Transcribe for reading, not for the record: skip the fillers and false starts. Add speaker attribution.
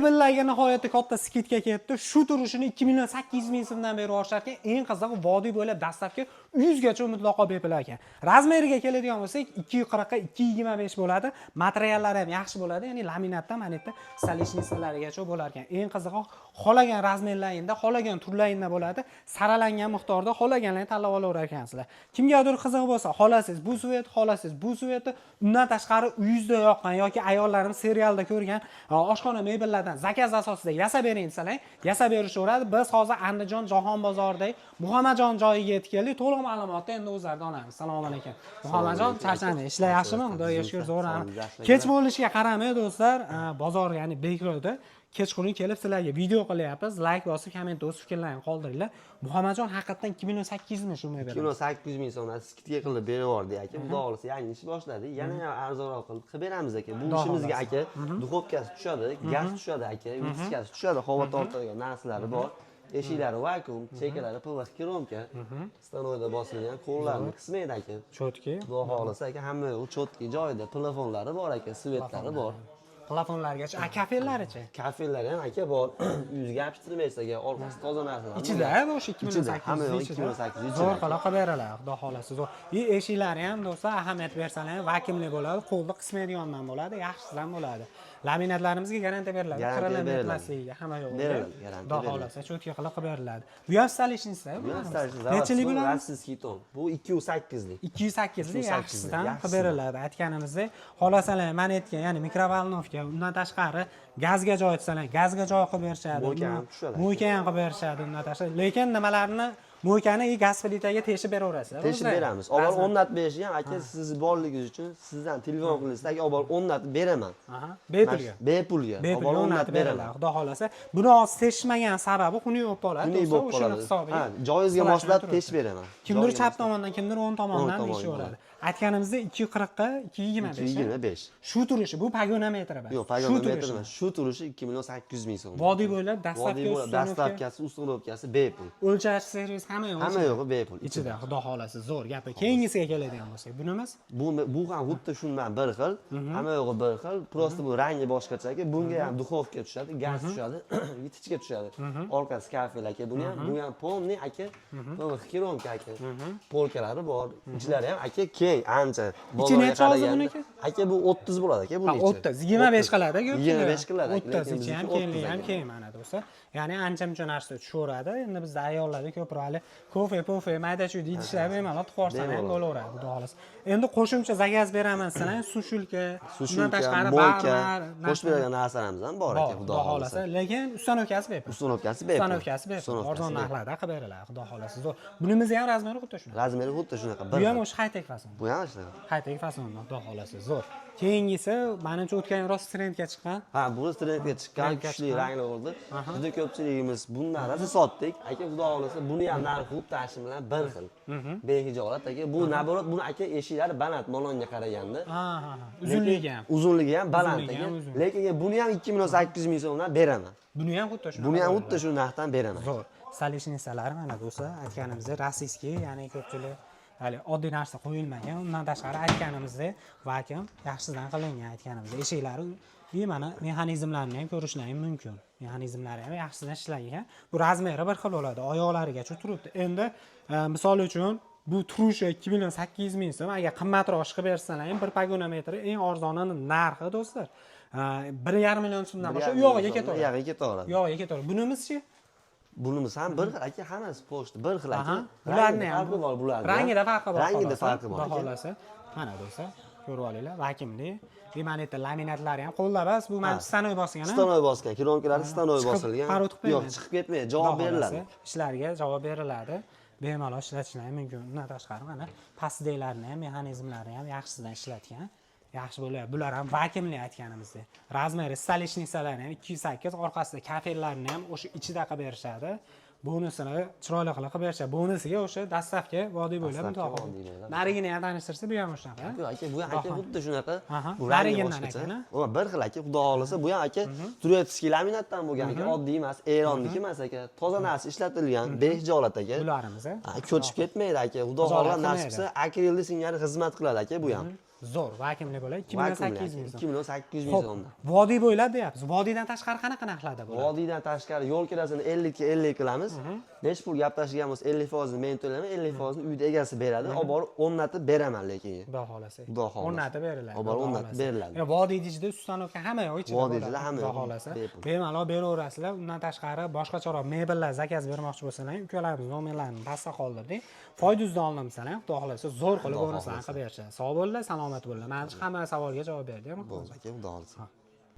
Speaker 1: Billaga nihoyatda katta skidga ketdi. Shu turishini 2 million 800 ming so'mdan beri oshar ekan. Eng qizig'i vodiy bo'ylab dastlabki 100 gacha mutlaqo bepul ekan. Razmeriga keladigan bo'lsak, 240 ga 225 bo'ladi. Materiallari ham yaxshi bo'ladi. Ya'ni laminatdan mana yerda stolishnisalarigacha bo'lar ekan. Eng qizig'i xolagan razmerlaringda, xolagan turlaringda bo'ladi. Saralangan miqdorda xolaganlarni tanlab olaverar ekansizlar. Kimgadir qiziq bo'lsa, xolasiz bu svet, xolasiz bu svetni undan tashqari uyingizda yoqqan yoki ayollarimiz serialda ko'rgan oshxona mebellardan zakaz asosida yasab bering desalar, yasab berishaveradi. Biz hozir Andijon Jahon bozoridagi Muhammadjon joyiga yetib keldik. To'liq ma'lumotni endi o'zlaridan olamiz. Assalomu alaykum. Muhammadjon, charchandi. Ishlar yaxshimi? Xudoga shukr, zo'rami. Kech bo'lishiga qaramay do'stlar, bozor ya'ni Bekro'da kechqurun kelib sizlarga video qilyapmiz. Like bosib, komment o'z fikrlaringizni qoldiringlar. Muhammadjon haqiqatan 2 million 800 ming so'm beradi.
Speaker 2: 2 million 800 ming so'mdan skidga qilib berib yubordik aka. Xudo xolisa yangi ish boshladik. Yana ham arzonroq qilib beramiz aka. Bu ishimizga aka duxovkasi tushadi, gaz tushadi aka, viskasi tushadi, havo tortadigan narsalari bor. Eshiklari vakuum, chekalari PVC kromka. Stanoyda bosilgan qo'llarni qismaydi aka.
Speaker 1: Chotki.
Speaker 2: Xudo xolisa aka, hamma yo'q chotki joyida, telefonlari bor aka, svetlari bor.
Speaker 1: Plafonlargacha, kafelaricha.
Speaker 2: Kafelari ham aka bor. Yuzga apishtirmaysiz aka, orqasi toza narsalar.
Speaker 1: Ichida o'sha 2800
Speaker 2: hamma yo'q 2800
Speaker 1: zo'r qilib beradilar, xudo xolasa zo'r. Eshiklari ham do'stlar ahamiyat bersalar, vakuumli bo'ladi, qo'lda qismaydigandan bo'ladi, yaxshisidan bo'ladi. Laminatlarimizga garantiya beriladi. Kirilim etmasligiga hamma yo'q.
Speaker 2: Beriladi, garantiya.
Speaker 1: Xudo xolasa cho'tga qilib beriladi. Bu ham stalishnisi.
Speaker 2: Bu ham stalishnisi.
Speaker 1: Nechilik bo'ladi?
Speaker 2: Rossiyskiy ton. Bu 208 lik.
Speaker 1: 208 lik yaxshisidan qilib beriladi. Aytganimizdek, xolasalar mana aytgan, ya'ni mikrovolnovka, undan tashqari gazga joy etsalar, gazga joy qilib berishadi.
Speaker 2: Mo'ka ham tushadi.
Speaker 1: Mo'ka ham qilib berishadi undan tashqari. Lekin nimalarni mo'kani gaz plitaga teshib beraverasizlar.
Speaker 2: Teshib beramiz. Avval 10 nat berishni ham aka siz borligingiz uchun sizdan telefon qilinsa, aka avval 10 nat beraman.
Speaker 1: Bepulga.
Speaker 2: Bepulga.
Speaker 1: Avval 10 nat beraman. Xudo xolasa. Buni hozir teshmagan sababi xunuk bo'lib qoladi. O'shani hisobiga.
Speaker 2: Ha, joyizga moslab teshib beraman.
Speaker 1: Kimdir chap tomondan, kimdir o'ng tomondan deyishaveradi. Aytganimizda 240 ga 225.
Speaker 2: 225.
Speaker 1: Shu turishi bu pagonometri bas.
Speaker 2: Yo'q, pagonometr emas. Shu turishi 2 million 800 ming so'm.
Speaker 1: Vodiy bo'ylab
Speaker 2: dastlabkasi, ustunovkasi bepul.
Speaker 1: O'lchash servis hamma yo'q.
Speaker 2: Hamma yo'g'i bepul.
Speaker 1: Ichida xudo xolasi zo'r gapi. Keyingisiga keladigan bo'lsak, bunimiz
Speaker 2: bu ham xuddi shundan bir xil. Hamma yo'g'i bir xil. Prosta bu rangi boshqacha. Bunga ham duxovka tushadi, gaz tushadi, yitichga tushadi. Orqasi kafel aka. Bu ham polniy aka. Bu xiromka aka. Polkalari bor. Ichlari ham aka keng, ancha.
Speaker 1: Ichi necha hozir buniki?
Speaker 2: Aka bu 30 bo'ladi aka buning ichi.
Speaker 1: 30, 25 qiladi aka.
Speaker 2: 25 qiladi.
Speaker 1: 30 ichi ham kengligi ham keng mana do'stlar. Ya'ni ancha-muncha narsa tushaveradi. Endi bizda ayollarda ko'proq hali kofe, mayda-chuyda idishlar bemalol tuqorsan ham bo'laveradi, xudo xolasa. Endi qo'shimcha zakaz beraman desalar, sushulka, undan tashqari barlar,
Speaker 2: qo'shib beradigan narsalarimiz ham bor ekan, xudo xolasa.
Speaker 1: Lekin ustanovkasi bepul.
Speaker 2: Ustanovkasi bepul.
Speaker 1: Ustanovkasi bepul. Arzon narxlarda qilib beriladi, xudo xolasa. Zo'r. Bunimiz ham razmeri xuddi shunaqa.
Speaker 2: Razmeri xuddi shunaqa.
Speaker 1: Bu ham o'sha high-tech fason.
Speaker 2: Bu ham shunaqa.
Speaker 1: High-tech fason, xudo xolasa. Zo'r. Keyingisi, menimcha o'tgan rost trendga chiqqan.
Speaker 2: Ha, bu trendga chiqqan kuchli ranglar bo'ldi. Juda ko'pchiligimiz bundan rosa sotdik. Aka, xudo xolasa, buni ham narxi xuddi tashi bilan bir xil. Behijolat aka. Bu naborot, buni aka eshiklari baland molonga qaraganda.
Speaker 1: Uzunligi ham.
Speaker 2: Uzunligi ham baland aka. Lekin buni ham 2 million 800 ming so'mdan beraman.
Speaker 1: Buni ham xuddi shunaqa.
Speaker 2: Buni ham xuddi shu narxdan beraman.
Speaker 1: Zo'r. Stolishnisalari mana do'stlar, aytganimizdek rossiyskiy, ya'ni ko'pchilik hali oddiy narsa qo'yilmagan. Undan tashqari aytganimizdek vakuum yaxshidan qilingan aytganimizdek. Eshiklari mana mexanizmlarini ham ko'rishlaring mumkin. Mexanizmlari ham yaxshidan ishlagan. Bu razmeri bir xil bo'ladi. Oyoqlarigacha turibdi. Endi misol uchun bu turushi 2 million 800 ming so'm. Agar qimmatroq chiqib bersalar ham bir pagonometri eng arzonini narxi do'stlar 1,5 million so'mdan boshqa yo'g'iga ketaveradi.
Speaker 2: Yo'g'iga ketaveradi.
Speaker 1: Yo'g'iga ketaveradi. Bunimizchi?
Speaker 2: Bunimiz ham bir xil aka, hammasi pochta bir xil aka.
Speaker 1: Bularni ham
Speaker 2: farqi bor bularni.
Speaker 1: Rangida farqi bor.
Speaker 2: Rangida farqi bor.
Speaker 1: Xudo xolasa. Mana do'stlar, ko'rib olinglar, vakuumli. Bemanetda laminatlari ham qo'lda bas, bu men stanoy bosgan.
Speaker 2: Stanoy bosgan, kromkalari stanoy bosilgan. Yo'q, chiqib ketmaydi, javob beriladi.
Speaker 1: Ishlariga javob beriladi. Bemalol ishlatishlari mumkin. Undan tashqari mana pastdeklarni ham, mexanizmlarini ham yaxshisidan ishlatgan. Yaxshi bo'lyapti. Bular ham vakuumli aytganimizdek. Razmeri stolishnisalari ham 208, orqasida kafellarni ham o'sha ichida qilib berishadi. Bonusini chiroyli qilib berishadi. Bonusiga o'sha dastlabki vodiy bo'ylab mutlaqo. Narigini ham tanishtirsa, bu ham shunaqa.
Speaker 2: Yo'q aka, bu ham aka xuddi shunaqa.
Speaker 1: Bu narigindan aka.
Speaker 2: Bir xil aka, xudo xolasa, bu ham aka Turetskiy laminatdan bo'lgan aka, oddiy emas, Eronniki emas aka. Toza narsa ishlatilgan, behijolat aka.
Speaker 1: Bularimiz
Speaker 2: ko'chib ketmaydi aka. Xudo xohlasa nasib qilsa akrilli singari xizmat qiladi aka bu ham.
Speaker 1: Zo'r, vakuumli bo'ladi. 2800 ming so'm.
Speaker 2: 2800 ming
Speaker 1: Xo'p,
Speaker 2: so'mdan.
Speaker 1: vodiy bo'ylab deyapsiz. Vodiydan tashqari qanaqa narxlarda bo'ladi?
Speaker 2: Vodiydan tashqari yo'l kirasini 50 ga 50 qilamiz. Necha pul gaplashgan bo'lsa 50% men to'layman, 50% uyda egasi beradi. Olib borib o'rnatib beraman lekin.
Speaker 1: Xudo xohlasa.
Speaker 2: Xudo xohlasa.
Speaker 1: O'rnatib beriladi.
Speaker 2: Olib borib o'rnatib beriladi.
Speaker 1: Vodiy ichida ustanovka hamma yoq ichida
Speaker 2: Vodiy
Speaker 1: bo'ladi.
Speaker 2: ichida hamma
Speaker 1: Xudo
Speaker 2: yoq
Speaker 1: xohlasa.
Speaker 2: bepul.
Speaker 1: Bemalol beraverasizlar. Undan tashqari boshqacharoq mebellar zakaz bermoqchi bo'lsangiz, ukalarimiz nomerlarini pastda qoldirdik. Foydasidan oldim sanang, Xudo xohlasa zo'r qilib bonuslarni qilib berishadi. Sog' bo'linglar, salomat bo'linglar. Mana shu hamma savolga javob berdim.
Speaker 2: Bo'ldi aka, xudo xohlasa.